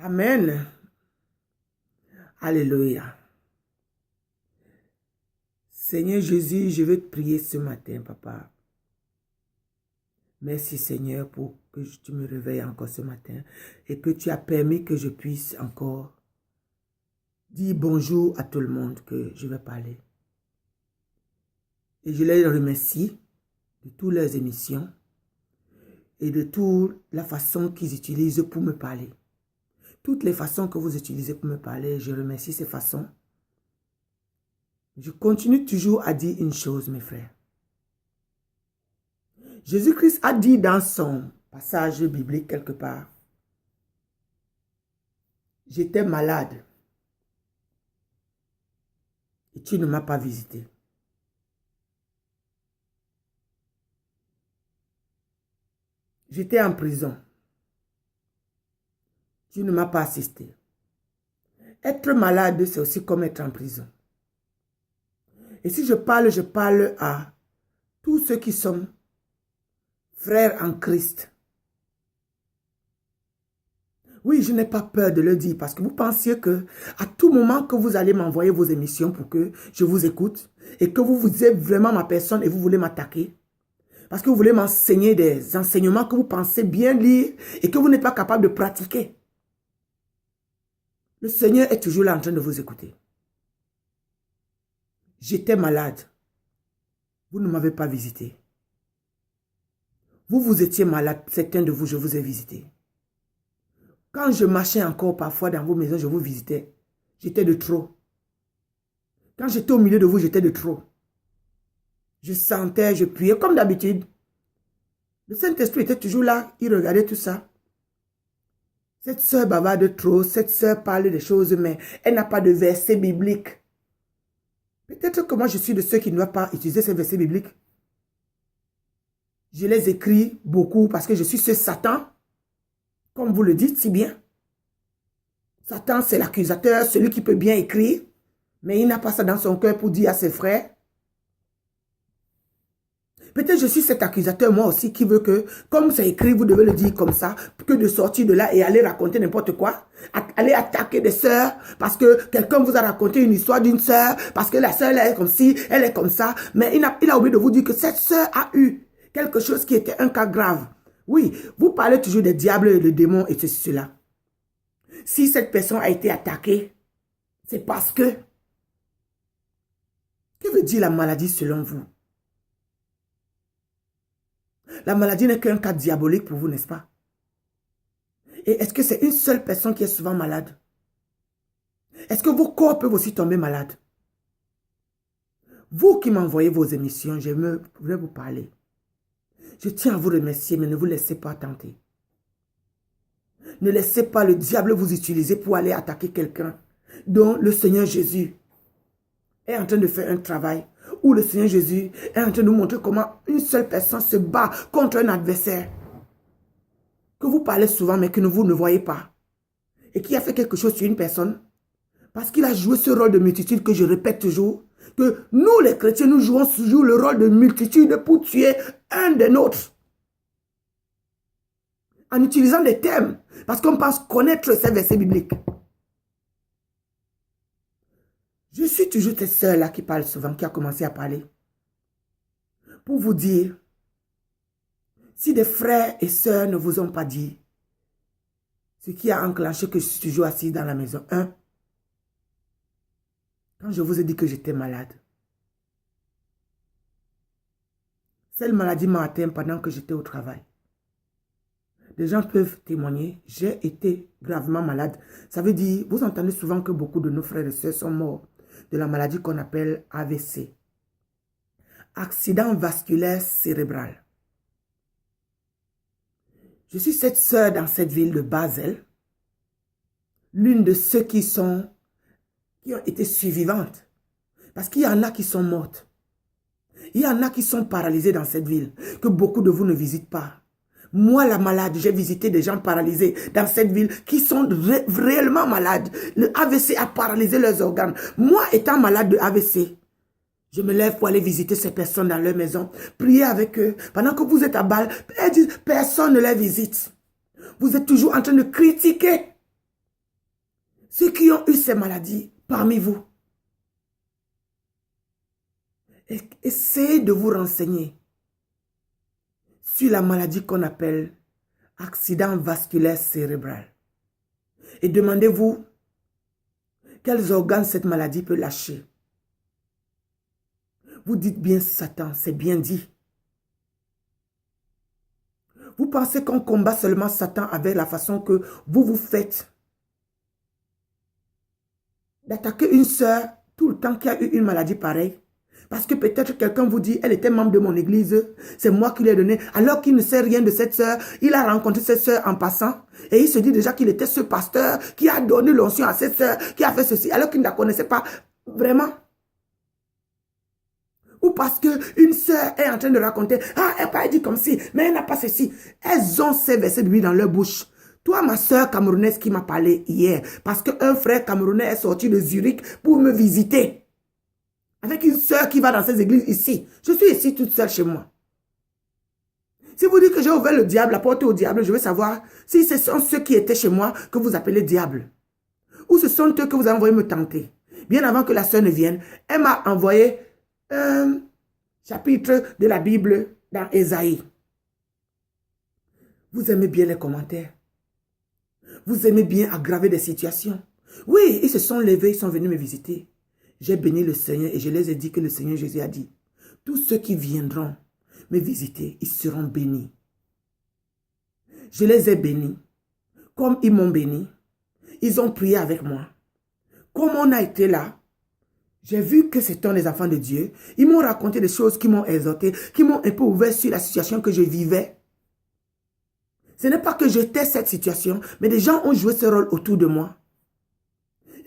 Amen. Alléluia. Seigneur Jésus, je veux te prier ce matin, papa. Merci Seigneur pour que tu me réveilles encore ce matin et que tu as permis que je puisse encore dire bonjour à tout le monde que je vais parler. Et je les remercie de toutes leurs émissions et de toute la façon qu'ils utilisent pour me parler. Toutes les façons que vous utilisez pour me parler, je remercie ces façons. Je continue toujours à dire une chose, mes frères. Jésus-Christ a dit dans son passage biblique quelque part, j'étais malade et tu ne m'as pas visité. J'étais en prison. Tu ne m'as pas assisté. Être malade, c'est aussi comme être en prison. Et si je parle à tous ceux qui sont frères en Christ. Oui, je n'ai pas peur de le dire parce que vous pensiez que à tout moment que vous allez m'envoyer vos émissions pour que je vous écoute et que vous êtes vraiment ma personne et vous voulez m'attaquer. Parce que vous voulez m'enseigner des enseignements que vous pensez bien lire et que vous n'êtes pas capable de pratiquer. Le Seigneur est toujours là en train de vous écouter. J'étais malade. Vous ne m'avez pas visité. Vous étiez malade. Certains de vous, je vous ai visité. Quand je marchais encore parfois dans vos maisons, je vous visitais. J'étais de trop. Quand j'étais au milieu de vous, j'étais de trop. Je sentais, je priais comme d'habitude. Le Saint-Esprit était toujours là. Il regardait tout ça. Cette sœur bavarde trop. Cette sœur parle des choses, mais elle n'a pas de verset biblique. Peut-être que moi, je suis de ceux qui ne doivent pas utiliser ces versets bibliques. Je les écris beaucoup parce que je suis ce Satan. Comme vous le dites si bien. Satan, c'est l'accusateur, celui qui peut bien écrire. Mais il n'a pas ça dans son cœur pour dire à ses frères. Peut-être je suis cet accusateur moi aussi qui veut que, comme c'est écrit, vous devez le dire comme ça, que de sortir de là et aller raconter n'importe quoi. Aller attaquer des sœurs parce que quelqu'un vous a raconté une histoire d'une sœur, parce que la sœur elle est comme ci, elle est comme ça. Mais il a oublié de vous dire que cette sœur a eu quelque chose qui était un cas grave. Oui, vous parlez toujours des diables et des démons et ceci, cela. Si cette personne a été attaquée, c'est parce que... Que veut dire la maladie selon vous? La maladie n'est qu'un cas diabolique pour vous, n'est-ce pas? Et est-ce que c'est une seule personne qui est souvent malade? Est-ce que vos corps peuvent aussi tomber malades? Vous qui m'envoyez vos émissions, je vais vous parler. Je tiens à vous remercier, mais ne vous laissez pas tenter. Ne laissez pas le diable vous utiliser pour aller attaquer quelqu'un dont le Seigneur Jésus est en train de faire un travail, où le Seigneur Jésus est en train de nous montrer comment une seule personne se bat contre un adversaire que vous parlez souvent mais que vous ne voyez pas et qui a fait quelque chose sur une personne parce qu'il a joué ce rôle de multitude que je répète toujours, que nous les chrétiens nous jouons toujours le rôle de multitude pour tuer un des nôtres en utilisant des termes parce qu'on pense connaître ces versets bibliques. Je suis toujours cette sœur-là qui parle souvent, qui a commencé à parler. Pour vous dire, si des frères et sœurs ne vous ont pas dit ce qui a enclenché que je suis toujours assise dans la maison. Quand je vous ai dit que j'étais malade, cette maladie m'a atteint pendant que j'étais au travail. Les gens peuvent témoigner, j'ai été gravement malade. Ça veut dire, vous entendez souvent que beaucoup de nos frères et sœurs sont morts de la maladie qu'on appelle AVC. Accident vasculaire cérébral. Je suis cette sœur dans cette ville de Basel, l'une de ceux qui ont été survivantes. Parce qu'il y en a qui sont mortes. Il y en a qui sont paralysés dans cette ville, que beaucoup de vous ne visitent pas. Moi, la malade, j'ai visité des gens paralysés dans cette ville qui sont réellement malades. Le AVC a paralysé leurs organes. Moi, étant malade de AVC, je me lève pour aller visiter ces personnes dans leur maison, prier avec eux. Pendant que vous êtes à Bâle, elles disent, personne ne les visite. Vous êtes toujours en train de critiquer. Ceux qui ont eu ces maladies parmi vous, essayez de vous renseigner sur la maladie qu'on appelle accident vasculaire cérébral. Et demandez-vous quels organes cette maladie peut lâcher. Vous dites bien Satan, c'est bien dit. Vous pensez qu'on combat seulement Satan avec la façon que vous faites d'attaquer une sœur tout le temps qui a eu une maladie pareille? Parce que peut-être quelqu'un vous dit, elle était membre de mon église, c'est moi qui l'ai donné, alors qu'il ne sait rien de cette sœur. Il a rencontré cette sœur en passant et il se dit déjà qu'il était ce pasteur qui a donné l'onction à cette sœur, qui a fait ceci, alors qu'il ne la connaissait pas vraiment. Ou parce qu'une sœur est en train de raconter, ah, elle n'a pas dit comme si, mais elle n'a pas ceci. Elles ont ces versets bibliques dans leur bouche. Toi, ma sœur camerounaise qui m'a parlé hier, parce qu'un frère camerounais est sorti de Zurich pour me visiter. Avec une sœur qui va dans ces églises ici. Je suis ici toute seule chez moi. Si vous dites que j'ai ouvert le diable, la porte au diable, je veux savoir si ce sont ceux qui étaient chez moi que vous appelez diable. Ou ce sont eux que vous avez envoyé me tenter. Bien avant que la sœur ne vienne, elle m'a envoyé un chapitre de la Bible dans Ésaïe. Vous aimez bien les commentaires. Vous aimez bien aggraver des situations. Oui, ils se sont levés, ils sont venus me visiter. J'ai béni le Seigneur et je les ai dit que le Seigneur Jésus a dit, tous ceux qui viendront me visiter, ils seront bénis. Je les ai bénis. Comme ils m'ont béni, ils ont prié avec moi. Comme on a été là, j'ai vu que c'était les enfants de Dieu. Ils m'ont raconté des choses qui m'ont exhorté, qui m'ont un peu ouvert sur la situation que je vivais. Ce n'est pas que j'étais cette situation, mais des gens ont joué ce rôle autour de moi.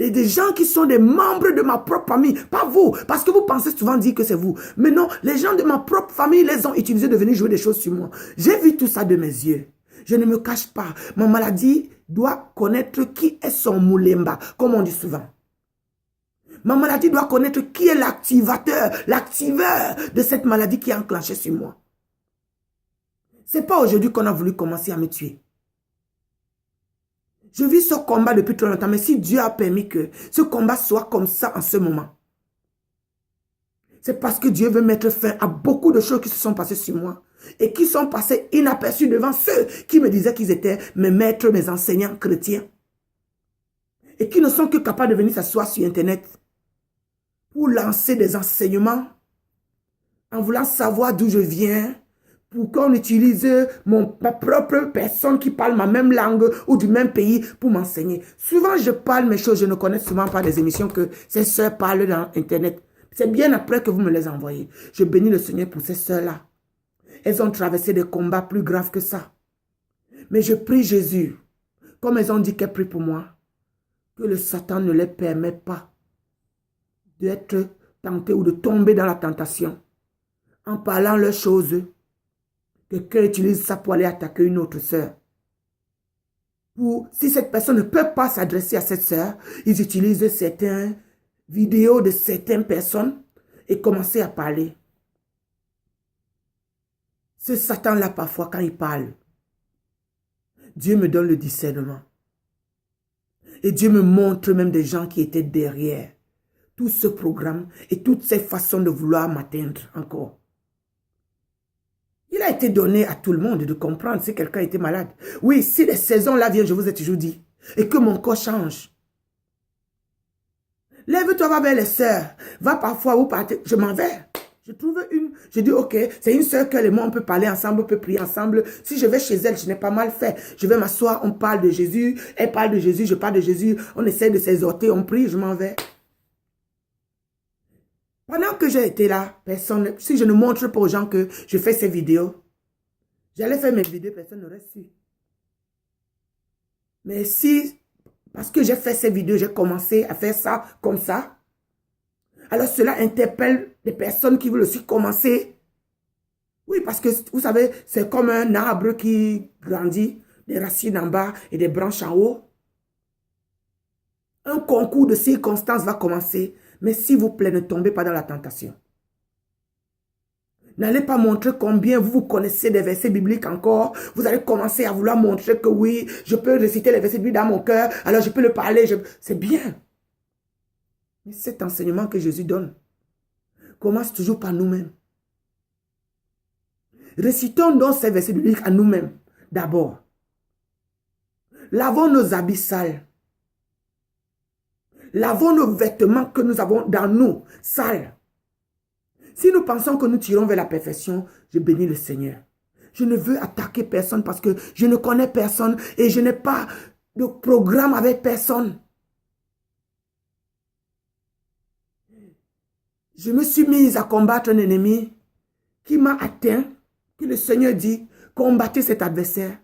Et des gens qui sont des membres de ma propre famille, pas vous, parce que vous pensez souvent dire que c'est vous. Mais non, les gens de ma propre famille les ont utilisés de venir jouer des choses sur moi. J'ai vu tout ça de mes yeux. Je ne me cache pas. Ma maladie doit connaître qui est son moulemba, comme on dit souvent. Ma maladie doit connaître qui est l'activeur de cette maladie qui est enclenchée sur moi. Ce n'est pas aujourd'hui qu'on a voulu commencer à me tuer. Je vis ce combat depuis trop longtemps, mais si Dieu a permis que ce combat soit comme ça en ce moment, c'est parce que Dieu veut mettre fin à beaucoup de choses qui se sont passées sur moi et qui sont passées inaperçues devant ceux qui me disaient qu'ils étaient mes maîtres, mes enseignants chrétiens et qui ne sont que capables de venir s'asseoir sur Internet pour lancer des enseignements en voulant savoir d'où je viens, pour qu'on utilise ma propre personne qui parle ma même langue ou du même pays pour m'enseigner. Souvent, je parle mes choses, je ne connais souvent pas des émissions que ces sœurs parlent dans Internet. C'est bien après que vous me les envoyez. Je bénis le Seigneur pour ces sœurs-là. Elles ont traversé des combats plus graves que ça. Mais je prie Jésus, comme elles ont dit qu'elles prient pour moi, que le Satan ne les permet pas d'être tentés ou de tomber dans la tentation en parlant leurs choses. Quelqu'un utilise ça pour aller attaquer une autre sœur. Si cette personne ne peut pas s'adresser à cette sœur, ils utilisent certaines vidéos de certaines personnes et commencent à parler. Ce Satan-là, parfois, quand il parle, Dieu me donne le discernement. Et Dieu me montre même des gens qui étaient derrière tout ce programme et toutes ces façons de vouloir m'atteindre encore. Il a été donné à tout le monde de comprendre si quelqu'un était malade. Oui, si les saisons-là viennent, je vous ai toujours dit, et que mon corps change. Lève-toi, va vers les sœurs. Va parfois où partir. Je m'en vais. Je trouve une. Je dis, ok, c'est une sœur qu'elle et moi, on peut parler ensemble, on peut prier ensemble. Si je vais chez elle, je n'ai pas mal fait. Je vais m'asseoir, on parle de Jésus. Elle parle de Jésus, je parle de Jésus. On essaie de s'exhorter, on prie, je m'en vais. Pendant que j'ai été là, personne, si je ne montre pas aux gens que je fais ces vidéos, j'allais faire mes vidéos, personne n'aurait su. Mais si, parce que j'ai fait ces vidéos, j'ai commencé à faire ça comme ça, alors cela interpelle des personnes qui veulent aussi commencer. Oui, parce que vous savez, c'est comme un arbre qui grandit, des racines en bas et des branches en haut. Un concours de circonstances va commencer, mais s'il vous plaît, ne tombez pas dans la tentation. N'allez pas montrer combien vous connaissez des versets bibliques encore. Vous allez commencer à vouloir montrer que oui, je peux réciter les versets bibliques dans mon cœur, alors je peux le parler. C'est bien. Mais cet enseignement que Jésus donne commence toujours par nous-mêmes. Récitons donc ces versets bibliques à nous-mêmes d'abord. Lavons nos habits sales. Lavons nos vêtements que nous avons dans nous sales. Si nous pensons que nous tirons vers la perfection, je bénis le Seigneur. Je ne veux attaquer personne parce que je ne connais personne et je n'ai pas de programme avec personne. Je me suis mise à combattre un ennemi qui m'a atteint, que le Seigneur dit, combattez cet adversaire.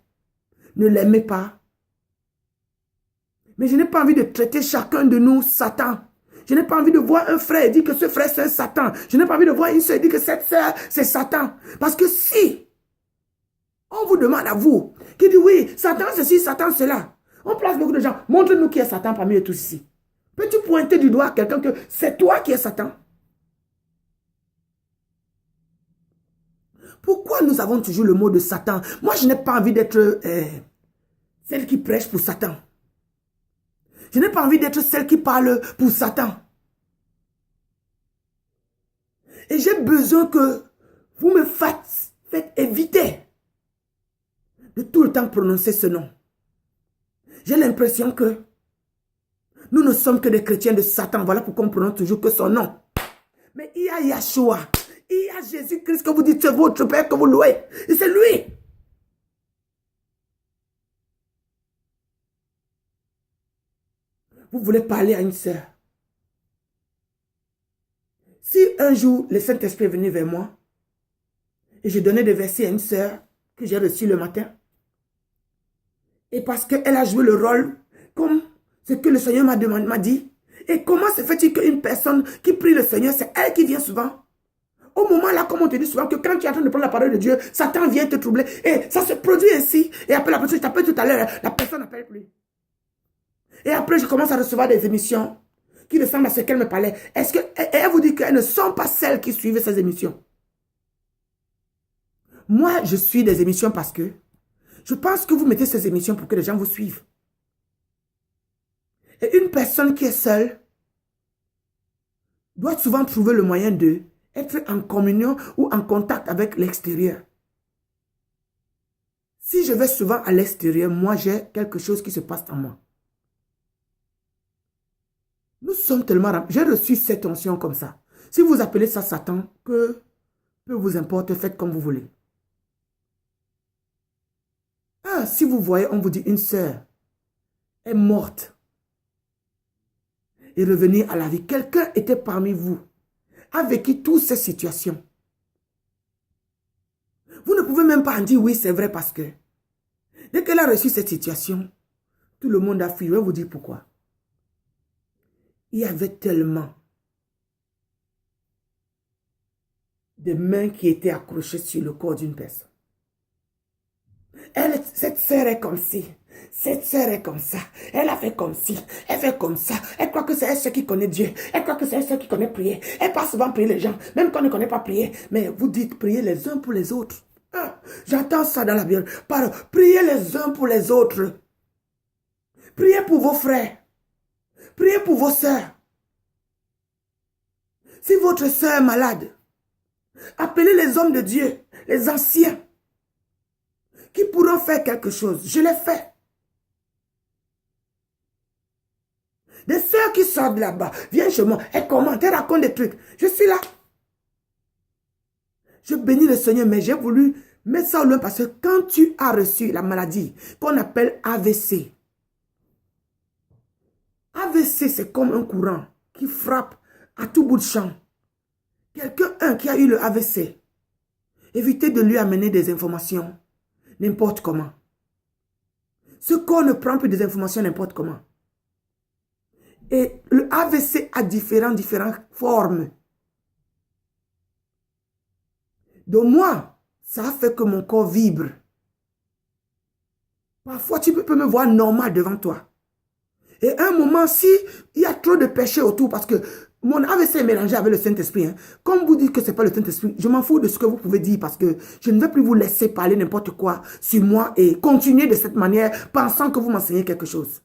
Ne l'aimez pas. Mais je n'ai pas envie de traiter chacun de nous Satan. Je n'ai pas envie de voir un frère et dire que ce frère c'est un Satan. Je n'ai pas envie de voir une soeur et dire que cette soeur c'est Satan. Parce que si on vous demande à vous, qui dit oui, Satan ceci, Satan cela, on place beaucoup de gens. Montre-nous qui est Satan parmi eux tous ici. Peux-tu pointer du doigt à quelqu'un que c'est toi qui es Satan? Pourquoi nous avons toujours le mot de Satan? Moi, je n'ai pas envie d'être celle qui prêche pour Satan. Je n'ai pas envie d'être celle qui parle pour Satan. Et j'ai besoin que vous me faites éviter de tout le temps prononcer ce nom. J'ai l'impression que nous ne sommes que des chrétiens de Satan. Voilà pourquoi on prononce toujours que son nom. Mais il y a Yahshua. Il y a Jésus-Christ que vous dites c'est votre Père que vous louez. Et c'est lui. Vous voulez parler à une sœur. Si un jour le Saint-Esprit est venu vers moi et je donnais des versets à une sœur que j'ai reçue le matin, et parce qu'elle a joué le rôle comme ce que le Seigneur m'a dit, et comment se fait-il qu'une personne qui prie le Seigneur, c'est elle qui vient souvent? Au moment là, comme on te dit souvent que quand tu es en train de prendre la parole de Dieu, Satan vient te troubler. Et ça se produit ainsi. Et après la personne, je t'appelle tout à l'heure, la personne n'appelle plus. Et après, je commence à recevoir des émissions qui ressemblent à ce qu'elle me parlait. Est-ce que, et elle vous dit qu'elles ne sont pas celles qui suivent ces émissions? Moi, je suis des émissions parce que je pense que vous mettez ces émissions pour que les gens vous suivent. Et une personne qui est seule doit souvent trouver le moyen de être en communion ou en contact avec l'extérieur. Si je vais souvent à l'extérieur, moi, j'ai quelque chose qui se passe en moi. Nous sommes tellement... J'ai reçu cette onction comme ça. Si vous appelez ça Satan, que peu vous importe, faites comme vous voulez. Ah, si vous voyez, on vous dit une sœur est morte et revenir à la vie. Quelqu'un était parmi vous, a vécu toutes ces situations. Vous ne pouvez même pas en dire oui, c'est vrai parce que dès qu'elle a reçu cette situation, tout le monde a fui. Je vais vous dire pourquoi. Il y avait tellement de mains qui étaient accrochées sur le corps d'une personne. Elle, cette sœur est comme ci. Cette sœur est comme ça. Elle a fait comme ci. Elle fait comme ça. Elle croit que c'est elle seule qui connaît Dieu. Elle croit que c'est elle seule qui connaît prier. Elle passe souvent prier les gens, même quand on ne connaît pas prier. Mais vous dites prier les uns pour les autres. Ah, j'entends ça dans la Bible. Pardon, priez les uns pour les autres. Priez pour vos frères. Priez pour vos sœurs. Si votre sœur est malade, appelez les hommes de Dieu, les anciens, qui pourront faire quelque chose. Je l'ai fait. Des sœurs qui sortent de là-bas, viennent chez moi, elles commentent, elles racontent des trucs. Je suis là. Je bénis le Seigneur, mais j'ai voulu mettre ça au loin parce que quand tu as reçu la maladie qu'on appelle AVC, AVC, c'est comme un courant qui frappe à tout bout de champ. Quelqu'un qui a eu le AVC, évitez de lui amener des informations n'importe comment. Ce corps ne prend plus des informations n'importe comment. Et le AVC a différentes formes. Donc moi, ça a fait que mon corps vibre. Parfois, tu peux me voir normal devant toi. Et à un moment, si il y a trop de péché autour, parce que Mon AVC est mélangé avec le Saint-Esprit. Hein. Comme vous dites que ce n'est pas le Saint-Esprit, je m'en fous de ce que vous pouvez dire parce que je ne vais plus vous laisser parler n'importe quoi sur moi et continuer de cette manière pensant que vous m'enseignez quelque chose.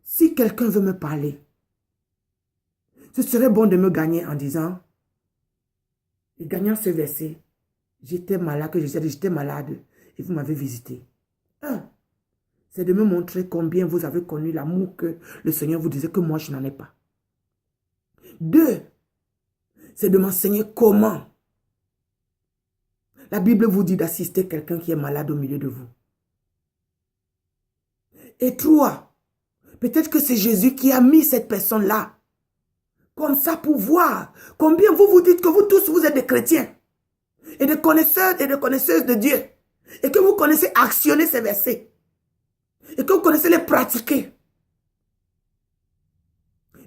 Si quelqu'un veut me parler, ce serait bon de me gagner en disant, et gagnant ce verset, j'étais malade, j'étais malade et vous m'avez visité. Un, c'est de me montrer combien vous avez connu l'amour que le Seigneur vous disait que moi je n'en ai pas. Deux, c'est de m'enseigner comment la Bible vous dit d'assister quelqu'un qui est malade au milieu de vous. Et trois, peut-être que c'est Jésus qui a mis cette personne-là comme ça pour voir combien vous vous dites que vous tous, vous êtes des chrétiens et des connaisseurs et des connaisseuses de Dieu et que vous connaissez actionner ces versets et que vous connaissez les pratiquer.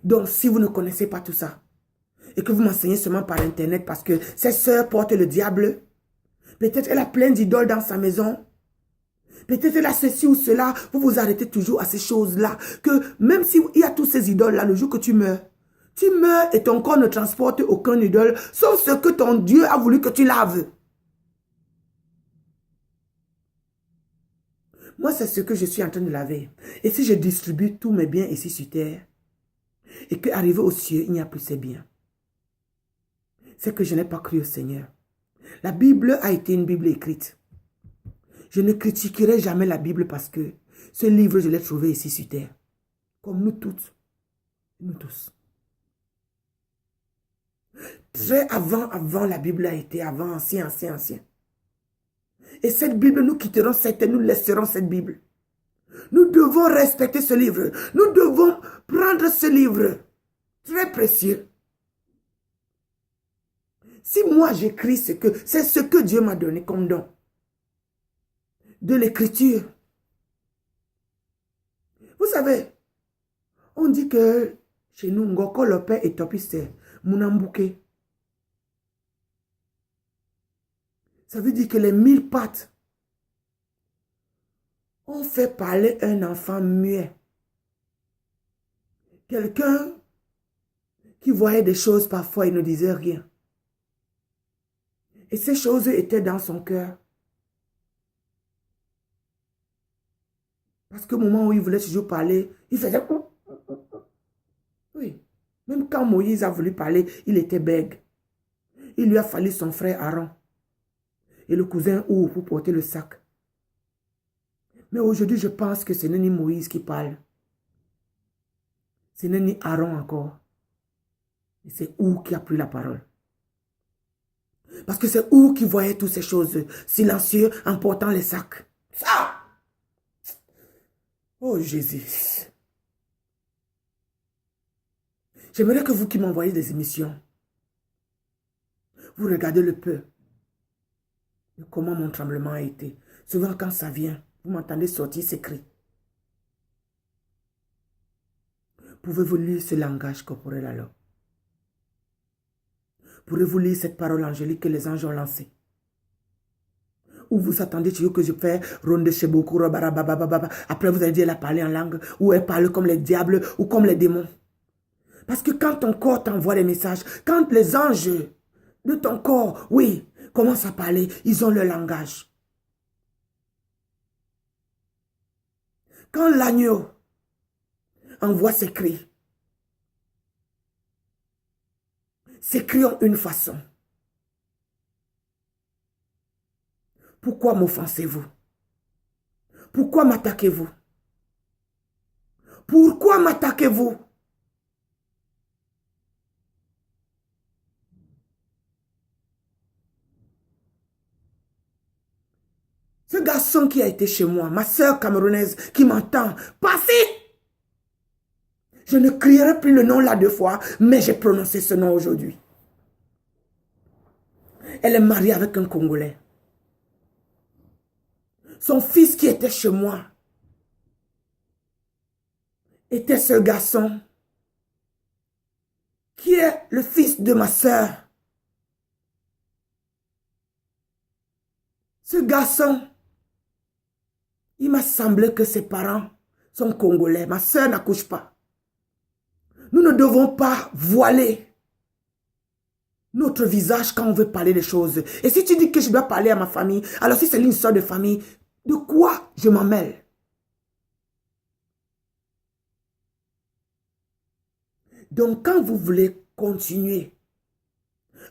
Donc, si vous ne connaissez pas tout ça et que vous m'enseignez seulement par Internet parce que cette sœur porte le diable, peut-être elle a plein d'idoles dans sa maison, peut-être elle a ceci ou cela, vous vous arrêtez toujours à ces choses-là, que même s'il y a tous ces idoles-là, le jour que tu meurs et ton corps ne transporte aucun idole, sauf ce que ton Dieu a voulu que tu laves. Moi, c'est ce que je suis en train de laver. Et si je distribue tous mes biens ici sur terre, et qu'arrivé aux cieux, il n'y a plus ces biens, c'est que je n'ai pas cru au Seigneur. La Bible a été une Bible écrite. Je ne critiquerai jamais la Bible parce que ce livre, je l'ai trouvé ici sur terre. Comme nous toutes, nous tous. Très avant la Bible a été, avant, ancien. Et cette Bible, nous quitterons cette et nous laisserons cette Bible. Nous devons respecter ce livre. Nous devons prendre ce livre très précieux. Si moi j'écris c'est ce que Dieu m'a donné comme don de l'écriture. Vous savez, on dit que chez nous, Ngoko Lopé et Topiste, Mounambouke. Ça veut dire que les 1000 pattes ont fait parler un enfant muet. Quelqu'un qui voyait des choses parfois, il ne disait rien. Et ces choses étaient dans son cœur. Parce qu'au moment où il voulait toujours parler, il faisait... Oui. Même quand Moïse a voulu parler, il était bègue. Il lui a fallu son frère Aaron et le cousin Our pour porter le sac. Mais aujourd'hui, je pense que ce n'est ni Moïse qui parle. Ce n'est ni Aaron encore. C'est Our qui a pris la parole. Parce que c'est Our qui voyait toutes ces choses silencieux en portant les sacs. Ça! Oh Jésus! J'aimerais que vous qui m'envoyez des émissions, vous regardez le peu de comment mon tremblement a été. Souvent quand ça vient, vous m'entendez sortir ces cris. Pouvez-vous lire ce langage corporel alors? Pourrez-vous lire cette parole angélique que les anges ont lancée? Ou vous attendez toujours que je fais ronde chez beaucoup, après vous allez dire elle a parlé en langue, ou elle parle comme les diables, ou comme les démons. Parce que quand ton corps t'envoie des messages, quand les anges de ton corps, oui, commencent à parler, ils ont leur langage. Quand l'agneau envoie ses cris ont une façon. Pourquoi m'offensez-vous? Pourquoi m'attaquez-vous? Pourquoi m'attaquez-vous? Ce garçon qui a été chez moi, ma soeur camerounaise qui m'entend, passez! Je ne crierai plus le nom là 2 fois, mais j'ai prononcé ce nom aujourd'hui. Elle est mariée avec un Congolais. Son fils qui était chez moi était ce garçon qui est le fils de ma soeur. Ce garçon, il m'a semblé que ses parents sont congolais. Ma soeur n'accouche pas. Nous ne devons pas voiler notre visage quand on veut parler des choses. Et si tu dis que je dois parler à ma famille, alors si c'est une histoire de famille, de quoi je m'en mêle? Donc, quand vous voulez continuer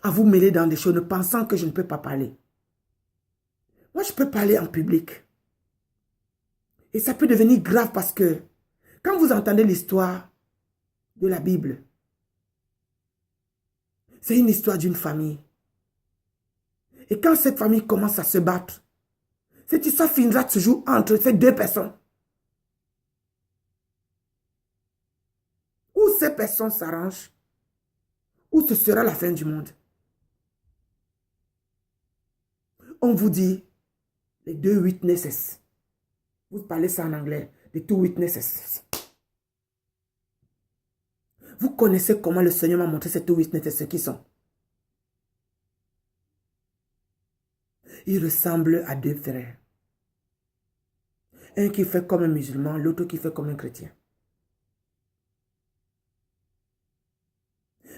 à vous mêler dans des choses ne pensant que je ne peux pas parler, moi, je peux parler en public. Et ça peut devenir grave parce que quand vous entendez l'histoire de la Bible, c'est une histoire d'une famille. Et quand cette famille commence à se battre, cette histoire finira toujours entre ces deux personnes. Ou ces personnes s'arrangent, ou ce sera la fin du monde. On vous dit les deux witnesses. Vous parlez ça en anglais. Les two witnesses. Vous connaissez comment le Seigneur m'a montré ces two witnesses, qui sont. Ils ressemblent à deux frères. Un qui fait comme un musulman, l'autre qui fait comme un chrétien.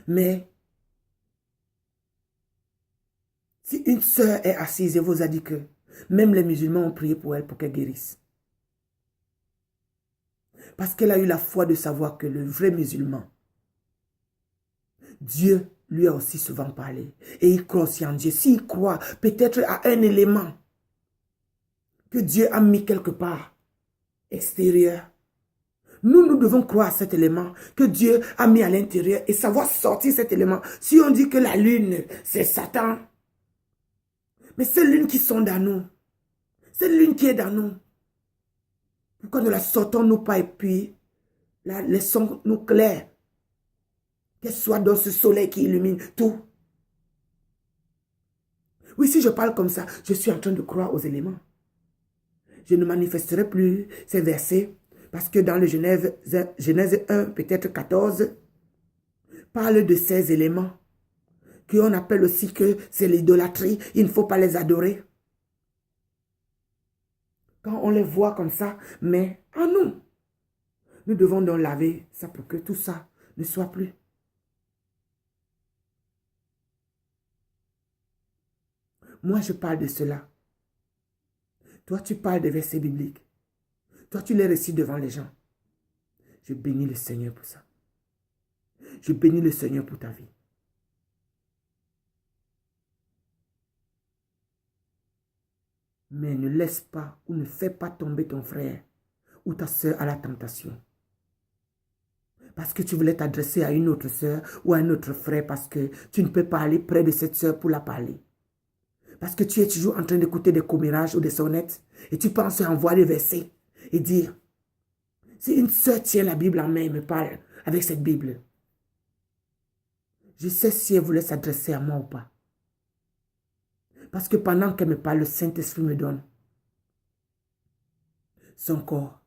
Mais si une sœur est assise et vous a dit que même les musulmans ont prié pour elle pour qu'elle guérisse. Parce qu'elle a eu la foi de savoir que le vrai musulman, Dieu lui a aussi souvent parlé. Et il croit aussi en Dieu. S'il croit peut-être à un élément que Dieu a mis quelque part extérieur, nous devons croire à cet élément que Dieu a mis à l'intérieur et savoir sortir cet élément. Si on dit que la lune, c'est Satan, mais c'est l'une qui sont dans nous. C'est l'une qui est dans nous. Pourquoi ne la sortons-nous pas et puis la laissons-nous claire? Qu'elle soit dans ce soleil qui illumine tout. Oui, si je parle comme ça, je suis en train de croire aux éléments. Je ne manifesterai plus ces versets parce que dans le Genèse 1, peut-être 14, parle de ces éléments qu'on appelle aussi que c'est l'idolâtrie. Il ne faut pas les adorer. Quand on les voit comme ça, mais en nous, nous devons donc laver ça pour que tout ça ne soit plus. Moi, je parle de cela. Toi, tu parles des versets bibliques. Toi, tu les récites devant les gens. Je bénis le Seigneur pour ça. Je bénis le Seigneur pour ta vie. Mais ne laisse pas ou ne fais pas tomber ton frère ou ta soeur à la tentation. Parce que tu voulais t'adresser à une autre soeur ou à un autre frère parce que tu ne peux pas aller près de cette soeur pour la parler. Parce que tu es toujours en train d'écouter des commérages ou des sonnettes et tu penses envoyer des versets et dire, si une soeur tient la Bible en main et me parle avec cette Bible, je sais si elle voulait s'adresser à moi ou pas. Parce que pendant qu'elle me parle, le Saint-Esprit me donne son corps.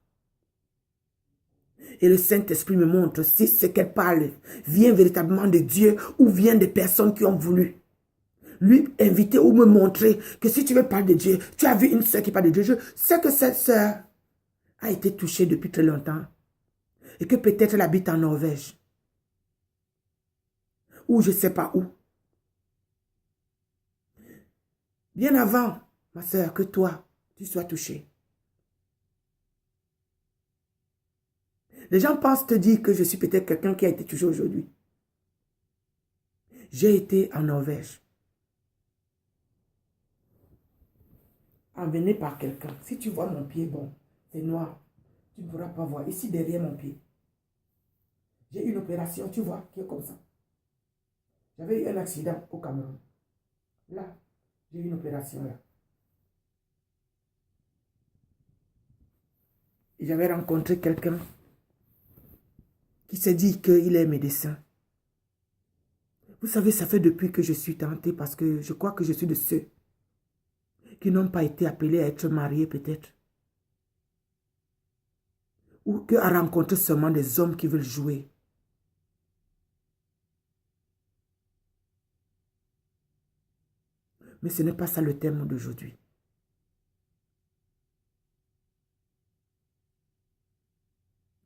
Et le Saint-Esprit me montre si ce qu'elle parle vient véritablement de Dieu ou vient des personnes qui ont voulu lui inviter ou me montrer que si tu veux parler de Dieu, tu as vu une soeur qui parle de Dieu. Je sais que cette soeur a été touchée depuis très longtemps et que peut-être elle habite en Norvège ou je ne sais pas où. Bien avant, ma soeur, que toi, tu sois touchée. Les gens pensent te dire que je suis peut-être quelqu'un qui a été touché aujourd'hui. J'ai été en Norvège. Emmené par quelqu'un. Si tu vois mon pied, bon, c'est noir. Tu ne pourras pas voir. Ici, derrière mon pied. J'ai eu une opération, tu vois, qui est comme ça. J'avais eu un accident au Cameroun. Là, j'ai eu une opération là. Et j'avais rencontré quelqu'un qui s'est dit qu'il est médecin. Vous savez, ça fait depuis que je suis tentée parce que je crois que je suis de ceux qui n'ont pas été appelés à être mariés peut-être. Ou qu'à rencontrer seulement des hommes qui veulent jouer. Mais ce n'est pas ça le thème d'aujourd'hui.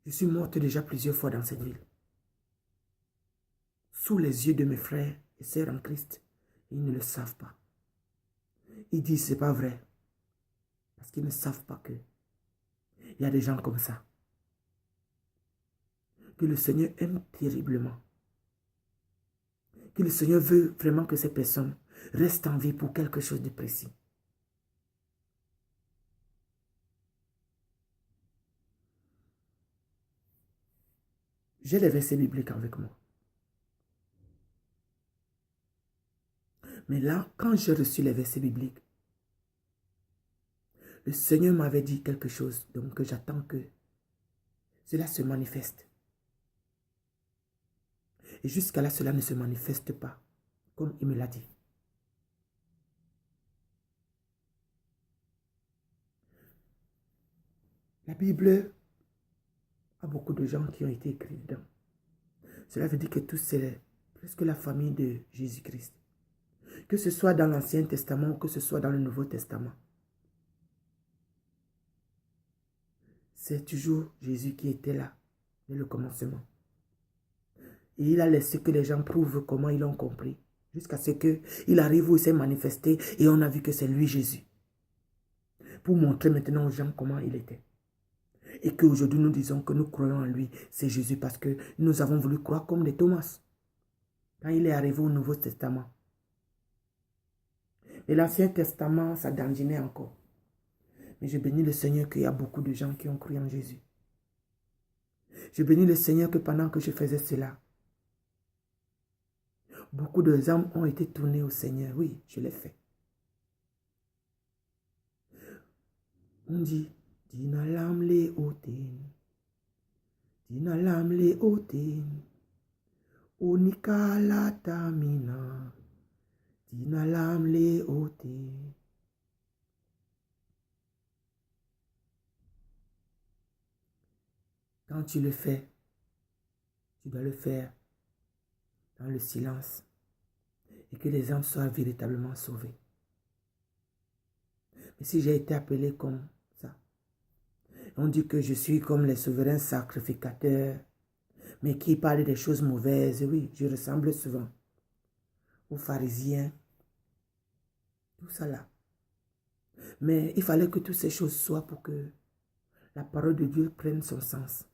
Je suis morte déjà plusieurs fois dans cette ville. sous les yeux de mes frères et sœurs en Christ. Ils ne le savent pas. Ils disent c'est pas vrai. Parce qu'ils ne savent pas que il y a des gens comme ça. Que le Seigneur aime terriblement. Que le Seigneur veut vraiment que ces personnes restent en vie pour quelque chose de précis. J'ai les versets bibliques avec moi. Mais là, quand j'ai reçu les versets bibliques, le Seigneur m'avait dit quelque chose, donc j'attends que cela se manifeste. Et jusqu'à là, cela ne se manifeste pas, comme il me l'a dit. La Bible a beaucoup de gens qui ont été écrits dedans. Cela veut dire que tous, c'est presque la famille de Jésus-Christ. Que ce soit dans l'Ancien Testament ou que ce soit dans le Nouveau Testament. C'est toujours Jésus qui était là, dès le commencement. Et il a laissé que les gens prouvent comment ils l'ont compris. Jusqu'à ce qu'il arrive où il s'est manifesté et on a vu que c'est lui Jésus. Pour montrer maintenant aux gens comment il était. Et qu'aujourd'hui nous disons que nous croyons en lui, c'est Jésus parce que nous avons voulu croire comme des Thomas. Quand il est arrivé au Nouveau Testament. Et l'Ancien Testament, ça dandinait encore. Mais je bénis le Seigneur qu'il y a beaucoup de gens qui ont cru en Jésus. Je bénis le Seigneur que pendant que je faisais cela, beaucoup de âmes ont été tournées au Seigneur. Oui, je l'ai fait. On dit, Dina lam le oten, Dina lam le oten, Onika la tamina, Dina lam le oten. Quand tu le fais, tu dois le faire dans le silence et que les âmes soient véritablement sauvées. Mais si j'ai été appelé comme ça, on dit que je suis comme les souverains sacrificateurs, mais qui parlent des choses mauvaises. Oui, je ressemble souvent aux pharisiens, tout ça là. Mais il fallait que toutes ces choses soient pour que la parole de Dieu prenne son sens.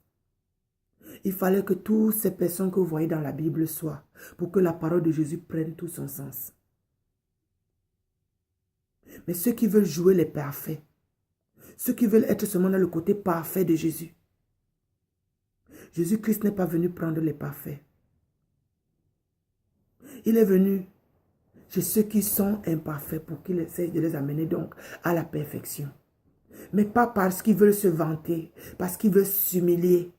Il fallait que toutes ces personnes que vous voyez dans la Bible soient pour que la parole de Jésus prenne tout son sens. Mais ceux qui veulent jouer les parfaits, ceux qui veulent être seulement dans le côté parfait de Jésus, Jésus-Christ n'est pas venu prendre les parfaits. Il est venu chez ceux qui sont imparfaits pour qu'il essaie de les amener donc à la perfection. Mais pas parce qu'ils veulent se vanter, parce qu'ils veulent s'humilier.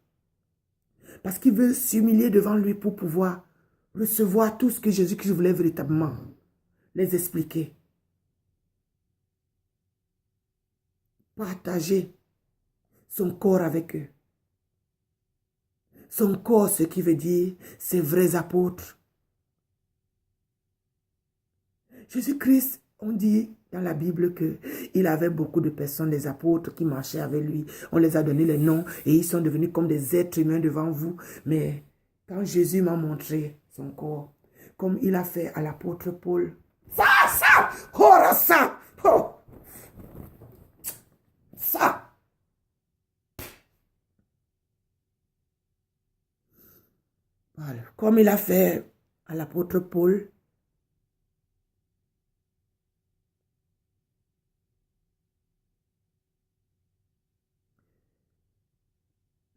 Parce qu'ils veulent s'humilier devant lui pour pouvoir recevoir tout ce que Jésus-Christ voulait véritablement les expliquer. Partager son corps avec eux. Son corps, ce qui veut dire ses vrais apôtres. Jésus-Christ, on dit dans la Bible qu'il avait beaucoup de personnes, des apôtres qui marchaient avec lui. On les a donné les noms et ils sont devenus comme des êtres humains devant vous. Mais quand Jésus m'a montré son corps, comme il a fait à l'apôtre Paul, ça, voilà. Comme il a fait à l'apôtre Paul,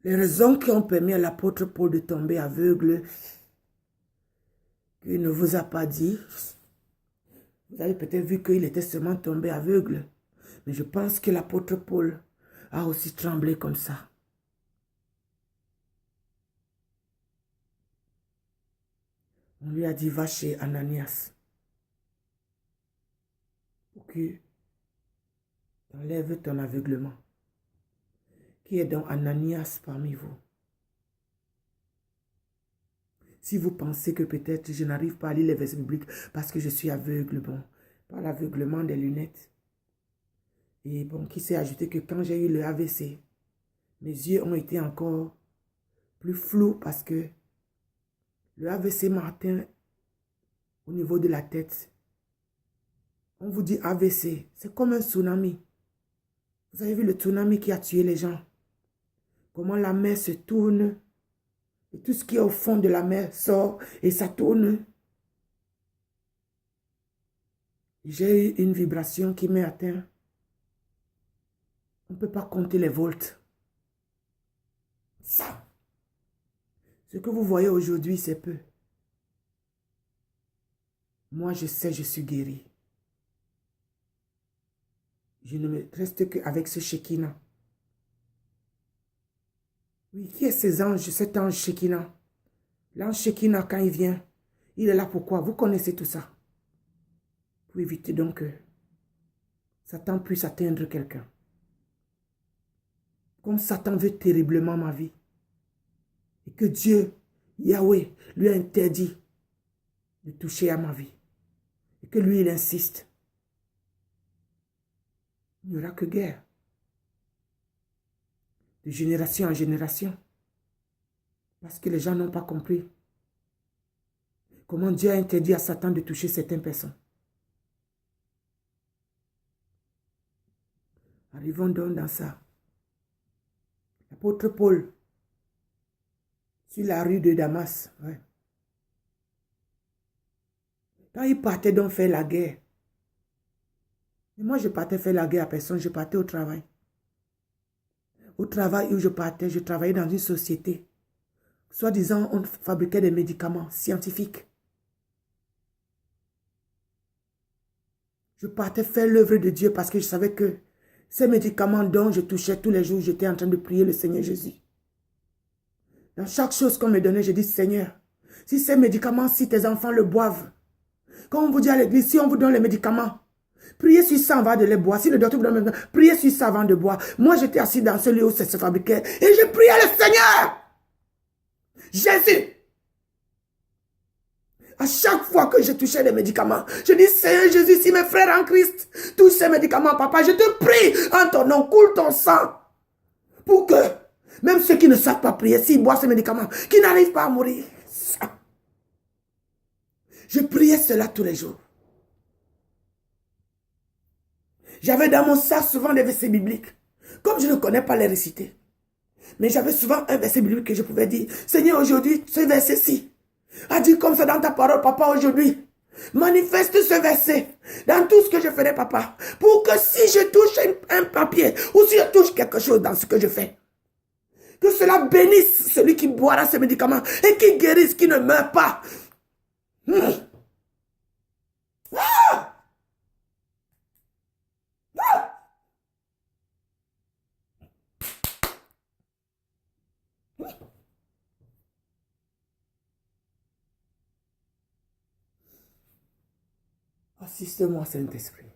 les raisons qui ont permis à l'apôtre Paul de tomber aveugle, qu'il ne vous a pas dit. Vous avez peut-être vu qu'il était seulement tombé aveugle. Mais je pense que l'apôtre Paul a aussi tremblé comme ça. On lui a dit, va chez Ananias. Pour qu'il enlève ton aveuglement. Qui est donc Ananias parmi vous? Si vous pensez que peut-être je n'arrive pas à lire les versets bibliques parce que je suis aveugle, bon, pas l'aveuglement des lunettes. Et bon, qui s'est ajouté que quand j'ai eu le AVC, mes yeux ont été encore plus flous parce que Le AVC m'a atteint au niveau de la tête. On vous dit AVC, c'est comme un tsunami. Vous avez vu le tsunami qui a tué les gens? Comment la mer se tourne et tout ce qui est au fond de la mer sort et ça tourne. J'ai eu une vibration qui m'a atteint. On ne peut pas compter les volts. Ça. Ce que vous voyez aujourd'hui, c'est peu. Moi, je sais, je suis guéri. Je ne me reste qu'avec ce Shekinah. Oui, qui est cet ange Shekinah? L'ange Shekinah, quand il vient, il est là pourquoi? Vous connaissez tout ça. Pour éviter donc que Satan puisse atteindre quelqu'un. Comme Satan veut terriblement ma vie. Et que Dieu, Yahweh, lui a interdit de toucher à ma vie. Et que lui, il insiste. Il n'y aura que guerre. De génération en génération. Parce que les gens n'ont pas compris comment Dieu a interdit à Satan de toucher certaines personnes. Arrivons donc dans ça. L'apôtre Paul, sur la rue de Damas, ouais. Quand il partait donc faire la guerre, et moi je partais faire la guerre à personne, je partais au travail. Au travail où je partais, je travaillais dans une société. Soi-disant, on fabriquait des médicaments scientifiques. Je partais faire l'œuvre de Dieu parce que je savais que ces médicaments dont je touchais tous les jours, j'étais en train de prier le Seigneur Jésus. Dans chaque chose qu'on me donnait, je dis, Seigneur, si ces médicaments, si tes enfants le boivent, quand on vous dit à l'église, si on vous donne les médicaments, priez sur ça avant de les boire. Si le docteur vous donne les médicaments, priez sur ça avant de boire. Moi, j'étais assis dans ce lieu où ça se fabriquait et je priais le Seigneur. Jésus. À chaque fois que je touchais les médicaments, je dis, Seigneur Jésus, si mes frères en Christ touchent ces médicaments, papa, je te prie, en ton nom, coule ton sang. Pour que, même ceux qui ne savent pas prier, s'ils boivent ces médicaments, qui n'arrivent pas à mourir. Je priais cela tous les jours. J'avais dans mon sac souvent des versets bibliques. Comme je ne connais pas les réciter. Mais j'avais souvent un verset biblique que je pouvais dire. Seigneur, aujourd'hui, ce verset-ci a dit comme ça dans ta parole, papa, aujourd'hui. Manifeste ce verset dans tout ce que je ferai, papa. Pour que si je touche un papier ou si je touche quelque chose dans ce que je fais, que cela bénisse celui qui boira ce médicament et qui guérisse, qui ne meurt pas. Ah! Ah! Assiste-moi, Saint-Esprit.